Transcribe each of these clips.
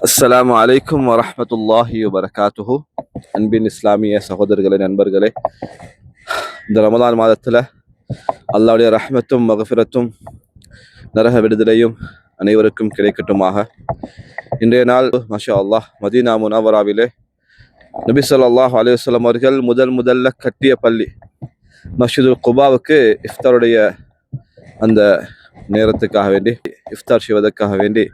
அஸ்ஸலாமு அலைக்கும் வரஹ்மத்துல்லாஹி வபரகாத்துஹு. அன்பின் இஸ்லாமிய சகோதரர்களே, நண்பர்களே, இந்த ரமலான் மாதத்தில் அல்லாஹ்வுடைய ரஹ்மத்தும் மகஃபிரத்தும் நரக விடுதலையும் அனைவருக்கும் கிடைக்கட்டுமாக. இன்றைய நாள் மாஷா அல்லாஹ் மதீனா முனவராவிலே நபி ஸல்லல்லாஹு அலைஹி வஸல்லம் அவர்கள் முதல்ல கட்டிய பள்ளி மஸ்ஜிதுல் குபாவுக்கு இஃப்தாருடைய அந்த நேரத்துக்காக வேண்டி, இஃப்தார் செய்வதற்காக வேண்டி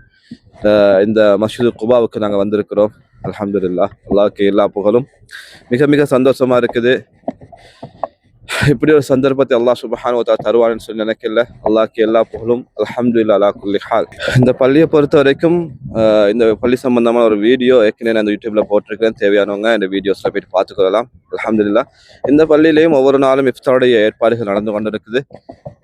இந்த மஸ்ஜிது குபாவுக்கு நாங்கள் வந்திருக்கிறோம். அல்ஹம்துலில்லாஹ், அல்லாஹ்க்கு எல்லா புகழும். மிக மிக சந்தோஷமா இருக்குது. இப்படி ஒரு சந்தர்ப்பத்தை அல்லாஹ் சுப்ஹானஹு வ தஆலா தருவான்னு சொல்லி நினைக்கல. அல்லாஹ்க்கு எல்லா புகழும். அல்ஹம்துலில்லாஹ் அலா குல்லி ஹால். இந்த பள்ளியை பொறுத்த வரைக்கும் இந்த பள்ளி சம்பந்தமான ஒரு வீடியோ ஏற்கனவே நான் யூடியூப்ல போட்டிருக்கிறேன். தேவையானவங்க இந்த வீடியோஸ்ல போயிட்டு பார்த்துக்கொள்ளலாம். அல்ஹம்துலில்லாஹ். இந்த பள்ளியிலையும் ஒவ்வொரு நாளும் இஃப்தாருடைய ஏற்பாடுகள் நடந்து கொண்டு இருக்குது.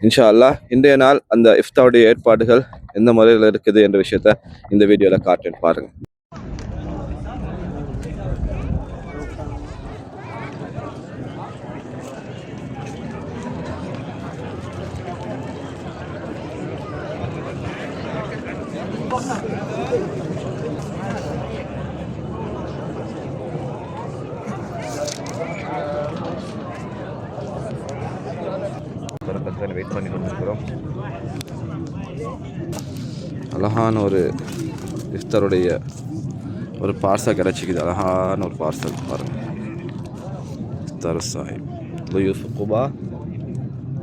இன்ஷா அல்லாஹ் இன்றைய நாள் அந்த இஃப்தாருடைய ஏற்பாடுகள் எந்த முறையில் இருக்குது என்ற விஷயத்த இந்த வீடியோவில் காட்டுன்னு பாருங்க. வெயிட் பண்ணி கொண்டிருக்கிறோம். அழகான ஒரு இஃப்தாருடைய ஒரு பார்சல் கிடைச்சிக்குது. அழகான ஒரு பார்சல் பாருங்க. இஃப்தார் சாஹிப் துயூஃப் குபா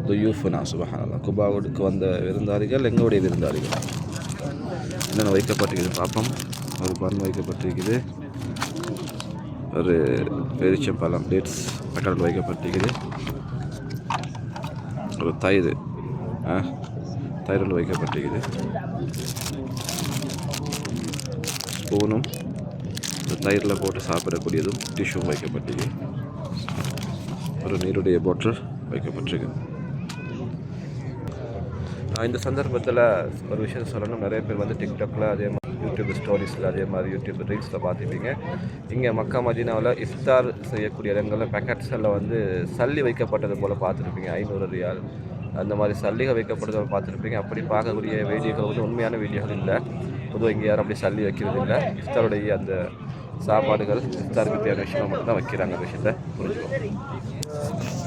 துயூஃப்னா சுப்ஹானல்லாஹ். குபாவுக்கு வந்த விருந்தாளிகள் எங்களுடைய விருந்தாளிகள். என்னென்ன வைக்கப்பட்டிருக்குது பார்ப்போம். ஒரு பன் வைக்கப்பட்டிருக்குது, ஒரு பேரிச்சம்பழம் டேட்ஸ் பக்கத்தில் வைக்கப்பட்டிருக்குது, ஒரு தயிர் வைக்கப்பட்டிருக்குது, ஸ்பூனும் இந்த தயிரில் போட்டு சாப்பிடக்கூடியதும் டிஷ்ஷும் வைக்கப்பட்டிருக்கு, ஒரு நீருடைய பாட்டில் வைக்கப்பட்டிருக்கு. இந்த சந்தர்ப்பத்தில் ஒரு விஷயம் சொல்லணும். நிறைய பேர் வந்து டிக்டாக்ல, அதே மாதிரி யூடியூப் ஸ்டோரிஸில், அதே மாதிரி யூடியூப் ரீல்ஸில் பார்த்துப்பீங்க. இங்கே மக்கா மதீனாவில் இஃப்தார் செய்யக்கூடிய இடங்களில் பேக்கெட்ஸில் வந்து சல்லி வைக்கப்பட்டது போல் பார்த்துருப்பீங்க. 500 ரியால் அந்த மாதிரி சல்லிகள் வைக்கப்படுறத பார்த்துருப்பீங்க. அப்படி பார்க்கக்கூடிய வீடியோக்கள் வந்து உண்மையான வீடியோக்கள் இல்லை. பொதுவாக இங்கே யாரும் அப்படி சல்லி வைக்கிறது இல்லை. இஃப்தாருடைய அந்த சாப்பாடுகள் இஃப்தாருக்கு தேவையான விஷயம் மட்டும் தான் வைக்கிறாங்க. அந்த விஷயத்தை புரிஞ்சுக்கோங்க.